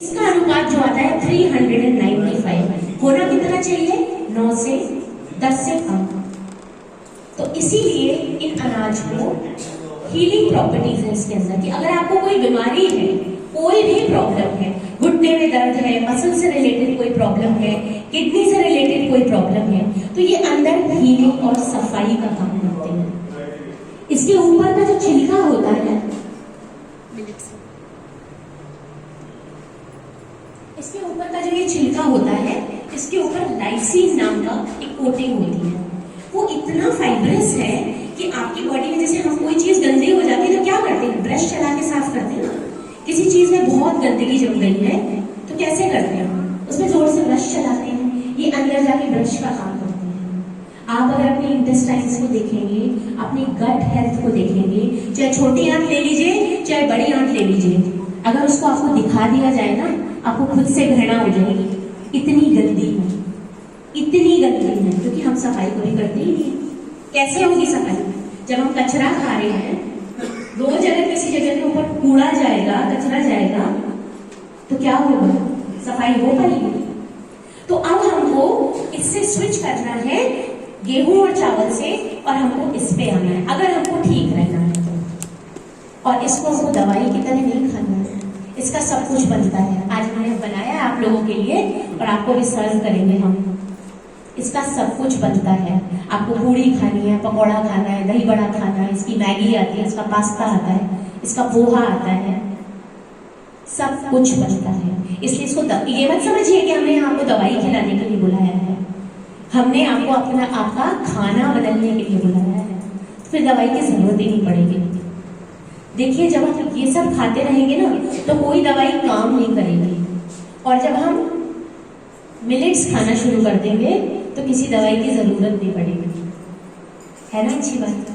इसका अनुपात जो आता है 395 होना कितना चाहिए? 9 से 10 से कम। तो इसीलिए इन अनाज को हीलिंग प्रॉपर्टीज है इसके अंदर कि अगर आपको कोई बीमारी है, कोई भी प्रॉब्लम है, घुटने में दर्द है, मसल से रिलेटेड कोई प्रॉब्लम है, किडनी से रिलेटेड कोई प्रॉब्लम है, तो ये अंदर हीलिंग और सफाई का काम करते हैं। इसके ऊपर का जो छिलका होता है, इसके ऊपर का जो ये छिलका होता है, इसके ऊपर लाइसीन नाम का एक कोटिंग होती है। वो इतना फाइब्रस है कि आपकी बॉडी में जैसे हम कोई चीज गंदी हो जाती है तो क्या करते हैं? ब्रश चला के साफ करते हैं ना। किसी चीज में बहुत गंदगी जम गई है तो कैसे करते हैं? उसमें जोर से ब्रश चलाते हैं, ये अंदर जाके ब्रश का काम करते हैं। आप अगर अपने इंटेस्टाइन्स को देखेंगे, अपनी गट हेल्थ को देखेंगे, चाहे छोटी आंत ले लीजिए चाहे बड़ी आंत ले लीजिए, अगर उसको आपको दिखा दिया जाए ना, आपको खुद से घृणा हो जाएगी। इतनी गंदी है, इतनी गंदी है, क्योंकि हम सफाई कभी करते ही नहीं। कैसे होगी सफाई? जब हम कचरा खा रहे हैं, रोज अगर किसी जगह के ऊपर कूड़ा जाएगा, कचरा जाएगा, तो क्या होगा? सफाई हो पाएगी? तो अब हमको इससे स्विच करना है, गेहूं और चावल से, और हमको इस पे आना है अगर हमको ठीक रहना है तो। और इसको हमको दवाई की तरह नहीं खाना है, इसका सब कुछ बनता है। आज मैंने बनाया है आप लोगों के लिए और आपको भी सर्व करेंगे हम। इसका सब कुछ बनता है। आपको पूड़ी खानी है, पकौड़ा खाना है, दही बड़ा खाना है, इसकी मैगी आती है, इसका पास्ता आता है, इसका पोहा आता है, सब कुछ बनता है। इसलिए इसको ये मत समझिए कि हमने आपको दवाई खिलाने के लिए बुलाया है, हमने आपको आपका खाना बदलने के लिए बुलाया है। तो फिर दवाई की जरूरत ही नहीं पड़ेगी। देखिए, जब हम ये सब खाते रहेंगे ना तो कोई दवाई काम नहीं करेगी, और जब हम मिलेट्स खाना शुरू कर देंगे तो किसी दवाई की जरूरत नहीं पड़ेगी। है ना अच्छी बात?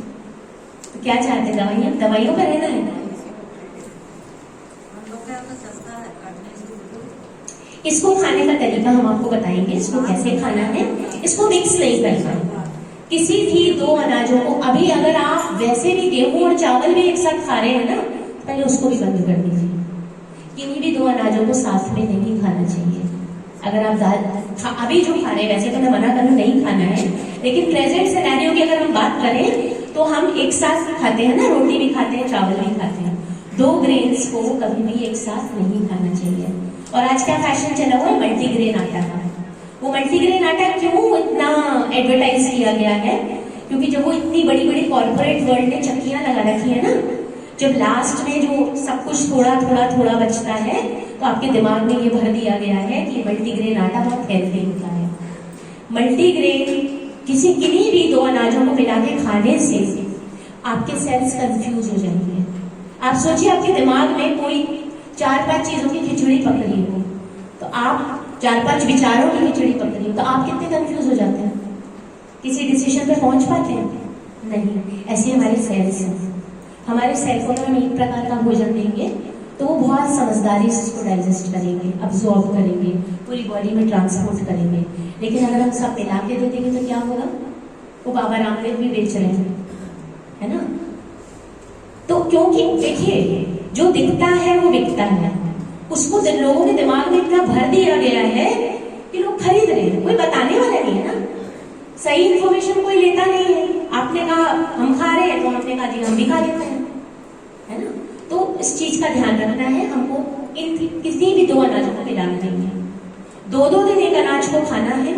तो क्या चाहते हैं? दवाइयों का रहना है। इसको खाने का तरीका हम आपको बताएंगे, इसको कैसे खाना है। इसको मिक्स नहीं करना किसी भी दो अनाजों को। अभी अगर आप वैसे भी गेहूं और चावल भी एक साथ खा रहे हैं ना, पहले उसको भी बंद कर दीजिए। किन्हीं भी दो अनाजों को साथ में नहीं खाना चाहिए। अगर आप दाल अभी जो खा रहे हैं, वैसे तो मैं मना करूँ नहीं खाना है, लेकिन प्रेजेंट सिनेरियो की अगर हम बात करें तो हम एक साथ खाते हैं ना, रोटी भी खाते हैं, चावल भी खाते हैं। दो ग्रेन्स को कभी भी एक साथ नहीं खाना चाहिए। और आज क्या फैशन चला हुआ है? मल्टीग्रेन आटा का। वो मल्टीग्रेन आटा क्यों इतना एडवर्टाइज किया गया है? क्योंकि जब वो इतनी बड़ी बड़ी कॉर्पोरेट वर्ल्ड ने चक्कियां लगा रखी है ना, जब लास्ट में जो सब कुछ थोड़ा थोड़ा थोड़ा बचता है, तो आपके दिमाग में ये भर दिया गया है कि मल्टीग्रेन आटा बहुत हेल्दी होता है। मल्टीग्रेन किन्हीं भी दो अनाजों को मिला के खाने से आपके सेल्स कंफ्यूज हो जाएंगे। आप सोचिए, आपके दिमाग में कोई 4-5 चीजों की खिचड़ी पक रही हो, तो आप 4-5 विचारों की खिचड़ी पक रही हो, तो आप कितने कंफ्यूज हो जाते हैं? किसी डिसीजन पे पहुंच पाते हैं? नहीं। ऐसे हमारे सेल्स हैं। हमारे सेल को हम एक प्रकार का भोजन देंगे तो वो बहुत समझदारी से उसको डाइजेस्ट करेंगे, अब्सॉर्ब करेंगे, पूरी बॉडी में ट्रांसपोर्ट करेंगे। लेकिन अगर हम सब मिला के दे देंगे तो क्या होगा? वो बाबा रामदेव भी बेच रहे हैं, है ना? तो क्योंकि देखिए, जो दिखता है वो बिकता है। उसको लोगों के दिमाग में इतना भर दिया गया है कि लोग खरीद रहे हैं। कोई बताने वाला नहीं है ना, सही इंफॉर्मेशन कोई लेता नहीं है। आपने कहा हम खा रहे हैं तो हमने कहा जी हम भी खा लेते हैं, है ना? तो इस चीज का ध्यान रखना है हमको। इन किसी भी दो अनाजों को मिलाना नहीं है। 2-2 दिन एक अनाज को खाना है।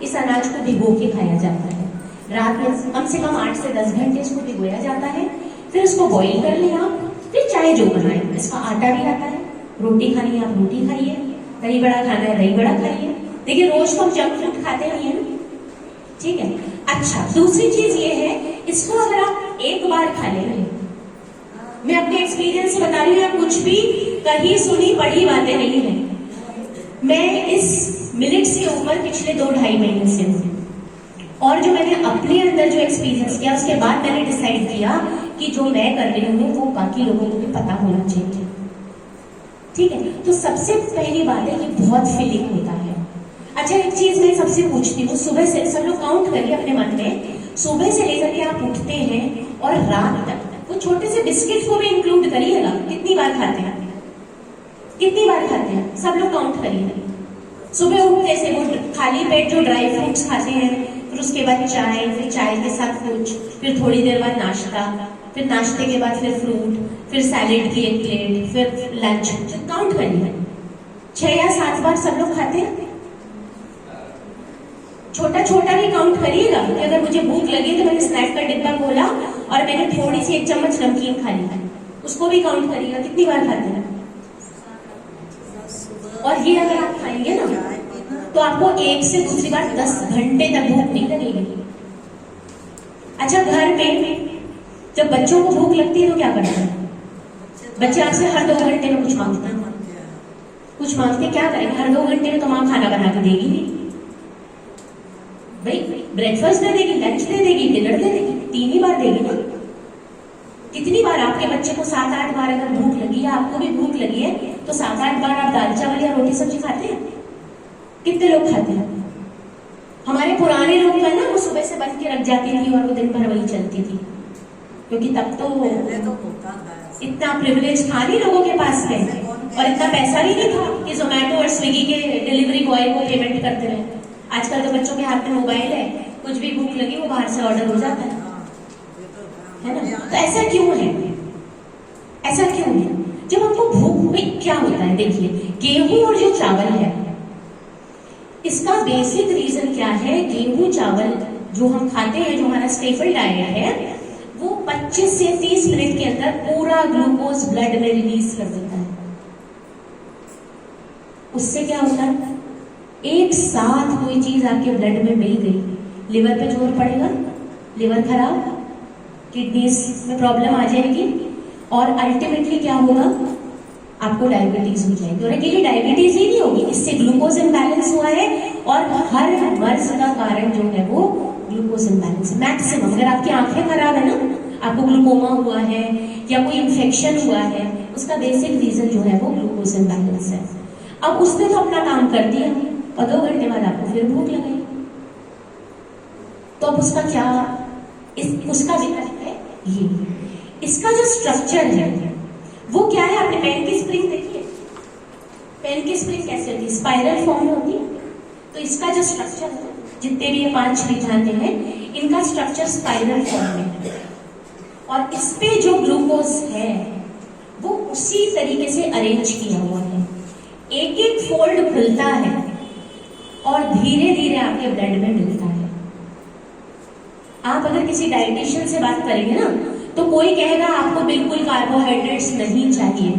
इस अनाज को भिगो के खाया जाता है। रात में कम से कम 8 से 10 घंटे इसको भिगोया जाता है। फिर उसको बॉइल कर लिया, फिर चाहे जो बनाए। इसका आटा भी आता है। रोटी खानी है आप रोटी खाइए, दही बड़ा खाना है दही बड़ा खाइए। देखिए, रोज तो हम जंक फूड खाते नहीं है ना, ठीक है? अच्छा, दूसरी चीज ये है, इसको अगर आप एक बार खा लेंगे, मैं अपने एक्सपीरियंस से बता रही हूँ, कुछ भी कहीं सुनी पढ़ी बातें नहीं है। मैं इस मिलेट्स के ऊपर पिछले 2-2.5 महीने से हूँ, और जो मैंने अपने अंदर जो एक्सपीरियंस किया, उसके बाद मैंने डिसाइड किया कि जो मैं कर रही हूँ वो बाकी लोगों को भी पता होना चाहिए, ठीक है? तो सबसे पहली बात है कि बहुत फीलिंग होता है। अच्छा, एक चीज मैं सबसे पूछती हूँ, सुबह से सब लोग काउंट करिए अपने मन में, सुबह से लेकर के आप उठते हैं और रात तक वो छोटे से बिस्किट को भी इंक्लूड करिएगा, कितनी बार खाते हैं? कितनी बार खाते हैं? सब लोग काउंट करिए। सुबह उठते से वो खाली पेट जो ड्राई फ्रूट्स खाते हैं, फिर उसके बाद चाय, फिर चाय के साथ कुछ, फिर थोड़ी देर बाद नाश्ता, फिर नाश्ते के बाद फिर फ्रूट, फिर सैलेड की एक प्लेट, फिर लंच। काउंट करिए, 6 या 7 बार सब लोग खाते हैं। छोटा छोटा भी काउंट करिएगा कि अगर मुझे भूख लगी तो मैंने स्नैक का डिब्बा खोला और मैंने थोड़ी सी 1 चम्मच नमकीन खा ली, उसको भी काउंट करिएगा कितनी बार खाते हैं। और ये अगर आप खाएंगे ना तो आपको एक से दूसरी बार 10 घंटे तक भूख नहीं लगेगी। अच्छा, घर में जब बच्चों को भूख लगती है तो क्या करते हैं? बच्चे आपसे हर 2 घंटे में कुछ मांगते हैं, कुछ मांगते, क्या करेंगे? हर 2 घंटे में तो माँ खाना बना के देगी नहीं भाई, ब्रेकफास्ट दे देगी, लंच दे देगी, डिनर दे देगी, 3 ही बार देगी ना। कितनी बार आपके बच्चे को 7-8 बार अगर भूख लगी है, आपको भी भूख लगी है, तो 7-8 बार आप दाल चावल या रोटी सब्जी खाते हैं? कितने लोग खाते हैं? हमारे पुराने लोग तो है ना, वो सुबह से बन के रख जाती थी और वो दिन भर वही चलती थी, क्योंकि तब तो इतना प्रिविलेज था नहीं लोगों के पास में, और इतना पैसा भी नहीं था कि जोमेटो और स्विगी के डिलीवरी बॉय को पेमेंट करते रहे। आजकल तो बच्चों के हाथ में मोबाइल है, कुछ भी भूख लगी वो बाहर से ऑर्डर हो जाता है ना। तो ऐसा क्यों है? ऐसा क्यों है? जब हमको भूख में क्या होता है, देखिए, गेहूं और जो चावल है, इसका बेसिक रीजन क्या है? गेहूं चावल जो हम खाते हैं, जो हमारा स्टेपल डाइट है, वो 25 से 30 मिनट के अंदर पूरा ग्लूकोज ब्लड में रिलीज कर देता है। उससे क्या होता है? एक साथ कोई चीज आपके ब्लड में मिल गई, लिवर पे जोर पड़ेगा, लिवर खराब, किडनीज में प्रॉब्लम आ जाएगी, और अल्टीमेटली क्या होगा? आपको डायबिटीज हो जाएगी। और अकेली डायबिटीज ही नहीं होगी, इससे ग्लूकोज इम्बैलेंस हुआ है, और हर मर्ज का कारण जो है वो ग्लूकोज इम्बैलेंस। मैक्सिमम अगर आपकी आंखें खराब है ना, आपको ग्लूकोमा हुआ है या कोई इंफेक्शन हुआ है, उसका बेसिक रीजन जो है वो ग्लूकोज इम्बैलेंस है। अब उसने तो अपना काम कर दिया और 2 घंटे बाद आपको फिर भूख लगाई, तो अब उसका क्या, उसका विकल्प है ये। इसका जो स्ट्रक्चर है वो क्या है? आपने पेन की स्प्रिंग देखी है? पेन की स्प्रिंग कैसे होती है? स्पाइरल फॉर्म में होती है। तो इसका जो स्ट्रक्चर है, जितने भी ये 5 सिद्धांत हैं, इनका स्ट्रक्चर स्पाइरल फॉर्म में है, और इस पे जो ग्लूकोज है वो उसी तरीके से अरेंज किया हुआ है। एक एक फोल्ड खुलता है और धीरे धीरे आपके ब्लड में मिलता है। आप अगर किसी डाइटिशियन से बात करेंगे ना, तो कोई कहेगा आपको बिल्कुल कार्बोहाइड्रेट्स नहीं चाहिए,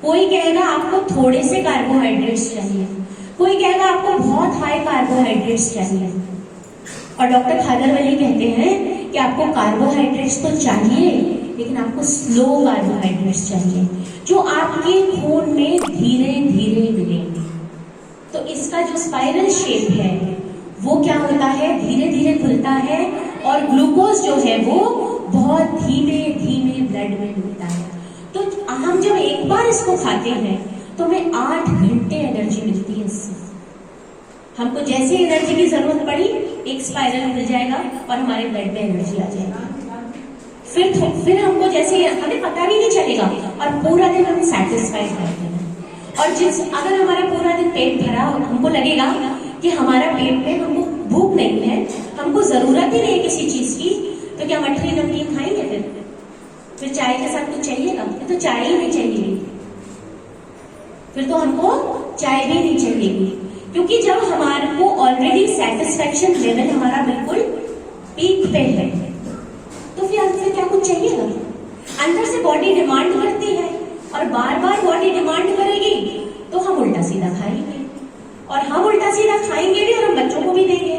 कोई कहेगा आपको थोड़े से कार्बोहाइड्रेट्स चाहिए, कोई कहेगा आपको बहुत हाई कार्बोहाइड्रेट्स चाहिए। और डॉक्टर खादर वली कहते हैं कि आपको कार्बोहाइड्रेट्स तो चाहिए, लेकिन आपको स्लो कार्बोहाइड्रेट्स चाहिए, जो आपके खून में धीरे धीरे मिलेंगे। तो इसका जो स्पाइरल शेप है वो क्या होता है? धीरे धीरे खुलता है, और ग्लूकोज जो है वो बहुत धीमे धीमे ब्लड में मिलता है। तो हम जब एक बार इसको खाते हैं तो हमें 8 घंटे एनर्जी मिलती है इससे। हमको जैसे एनर्जी की जरूरत पड़ी, एक स्पाइरल मिल जाएगा और हमारे ब्लड में एनर्जी आ जाएगी। फिर हमको जैसे हमें पता भी नहीं चलेगा, और पूरा दिन हम सेटिस्फाइड रहते हैं। और अगर हमारा पूरा दिन पेट भरा, हमको लगेगा कि हमारा पेट में हमको भूख नहीं है, हमको जरूरत ही नहीं किसी चीज की, तो क्या मठरी नमकीन खाएंगे? फिर चाय के साथ कुछ चाहिएगा? तो चाय ही नहीं चाहिए, फिर तो हमको चाय भी नहीं चाहिएगी, क्योंकि जब हमारे को ऑलरेडी सेटिस्फैक्शन लेवल हमारा बिल्कुल पीक पे है, तो फिर हमसे क्या कुछ चाहिएगा? अंदर से बॉडी डिमांड करती है, और बार बार बॉडी डिमांड करेगी तो हम उल्टा सीधा खाएंगे, और हम उल्टा सीधा खाएंगे भी और हम बच्चों को भी देंगे।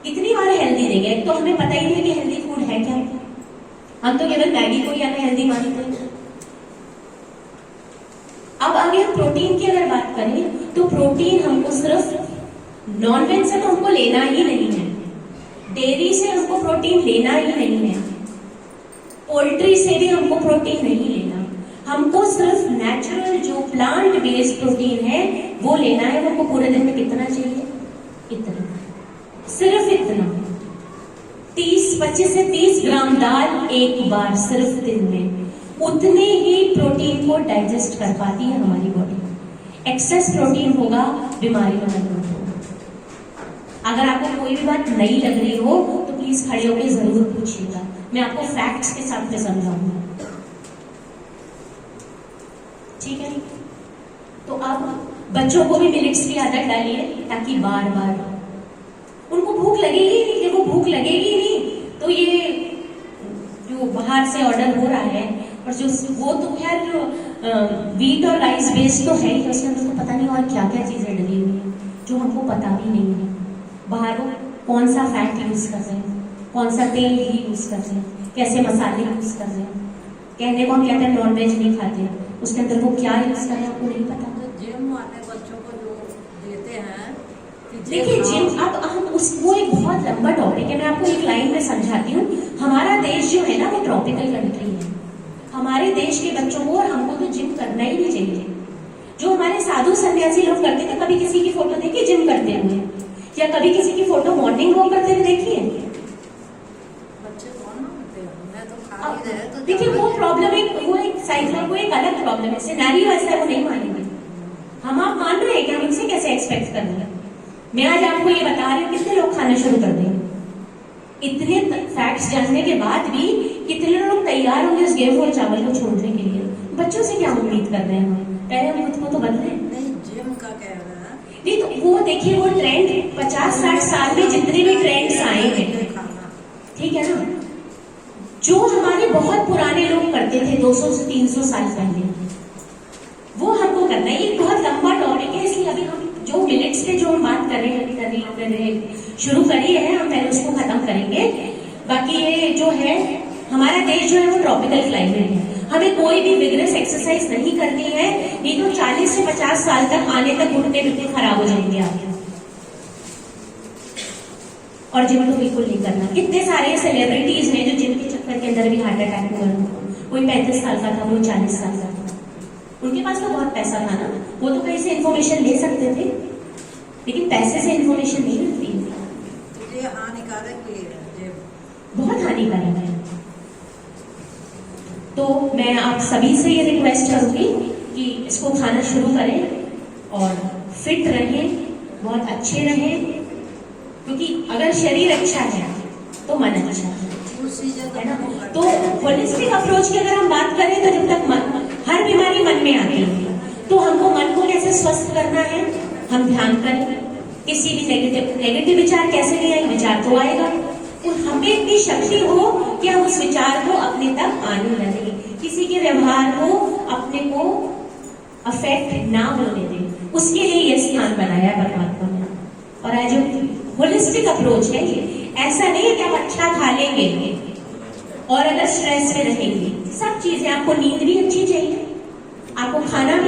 कितनी बार हेल्दी देंगे? तो हमें पता ही नहीं कि हेल्दी फूड है क्या, हम तो केवल मैगी को ही अनहेल्दी मानते हैं। अब आगे हम प्रोटीन की अगर बात करें, तो प्रोटीन हमको सिर्फ नॉनवेज से तो हमको लेना ही नहीं है, डेयरी से हमको प्रोटीन लेना ही नहीं है, पोल्ट्री से भी हमको प्रोटीन नहीं लेना, हमको सिर्फ नेचुरल जो प्लांट बेस्ड प्रोटीन है वो लेना है। वो हमको पूरे दिन में कितना चाहिए? इतना, सिर्फ इतना, 25 से 30 ग्राम दाल एक बार सिर्फ दिन में, उतने ही प्रोटीन को डाइजेस्ट कर पाती है हमारी बॉडी। एक्सेस प्रोटीन होगा, बीमारी में मत होगा। अगर आपको कोई भी बात नई लग रही हो तो प्लीज खड़े होकर जरूर पूछिएगा, मैं आपको फैक्ट्स के साथ में समझाऊंगा, ठीक है। तो अब बच्चों को भी मिलेट्स की आदत डालिए, ताकि बार बार उनको भूख लगेगी नहीं। देखो भूख लगेगी नहीं तो ये जो बाहर से ऑर्डर हो रहा है, और जो वो तो खैर व्हीट और राइस बेस्ड तो है ही, उसके अंदर तो पता नहीं और क्या क्या चीजें डली हुई है जो हमको पता भी नहीं है। बाहर कौन सा फैट यूज कर रहे हैं, कौन सा तेल ही यूज कर रहे हैं, कैसे मसाले यूज कर रहे हैं। कहने को हम कहते हैं नॉन वेज नहीं खाते, उसके अंदर वो क्या यूज कर रहे हैं आपको नहीं पता। जिम वाले बच्चों को जो देते हैं, देखिए जिम, अब हम वो एक बहुत लंबा टॉपिक है, मैं आपको एक लाइन में समझाती हूँ। हमारा देश जो है ना वो ट्रॉपिकल कंट्री है। हमारे देश के बच्चों को और हमको तो जिम करना ही नहीं चाहिए। जो हमारे साधु सन्यासी लोग करते थे, कभी किसी की फोटो देखी जिम करते हुए, या कभी किसी की फोटो मॉर्निंग वॉक करते हुए देखी है? बच्चे कौन होते हैं? मैं तो खा ही रहे तो देखिए वो प्रॉब्लम वो एक साइड, वो एक अलग प्रॉब्लम है। सिनेरियो ऐसा है, वो नहीं मानेंगे। हम आप मान रहे हैं कि हम इनसे कैसे एक्सपेक्ट कर रहे हैं। मैं आज आपको ये बता रही हूँ, कितने लोग खाना शुरू कर देंगे? इतने फैक्ट्स जानने के बाद भी कितने लोग तैयार होंगे उस गेहूं और चावल को छोड़ने के लिए? बच्चों से क्या उम्मीद कर रहे हैं हम? पहले हम खुद को तो बदले। नहीं, जिम का कह रहा है। नहीं तो वो देखिए, वो ट्रेंड 50-60 साल में जितने भी ट्रेंड्स आए हैं, ठीक है ना, जो हमारे बहुत पुराने लोग करते थे 200 से 300 साल पहले, वो हमको करना है। ये बहुत लंबा टॉपिक है, इसलिए अभी हम जो मिनट्स पे जो हम बात कर रहे हैं शुरू करी है, हम पहले उसको खत्म करेंगे। बाकी ये जो है, हमारा देश जो है वो ट्रॉपिकल क्लाइमेट है। हमें कोई भी विग्रेस एक्सरसाइज नहीं करनी है, नहीं तो 40 से 50 साल तक आने तक घुटने बिल्कुल खराब हो जाएंगे आपके। और जिम तो बिल्कुल नहीं करना। कितने सारे सेलिब्रिटीज हैं जो जिम के चक्कर के अंदर भी हार्ट अटैक हुआ। कोई 35 साल का था, कोई 40 साल का था। उनके पास तो बहुत पैसा था ना, वो तो कहीं से इंफॉर्मेशन ले सकते थे, लेकिन पैसे से इंफॉर्मेशन नहीं मिलती। ये हानिकारक भी है, बहुत हानिकारक है। तो मैं आप सभी से ये रिक्वेस्ट करूंगी कि इसको खाना शुरू करें और फिट रहें, बहुत अच्छे रहें, क्योंकि अगर शरीर अच्छा है तो मन अच्छा है ना। तो होलिस्टिक अप्रोच की अगर हम बात करें तो जब तक हर बीमारी मन में आती है, तो हमको मन को कैसे स्वस्थ करना है, हम ध्यान करें। किसी भी नेगेटिव विचार कैसे नहीं आए, विचार तो आएगा, तो हमें इतनी शक्ति हो कि हम उस विचार को अपने तक आने न दें, किसी के व्यवहार को अपने को अफेक्ट ना होने दें। उसके लिए ये स्थान बनाया परमात्मा ने। और आज जो होलिस्टिक अप्रोच है, ये ऐसा नहीं है कि आप अच्छा खा लेंगे और अगर स्ट्रेस में रहेंगे। सब चीजें, आपको नींद भी अच्छी चाहिए, आपको खाना भी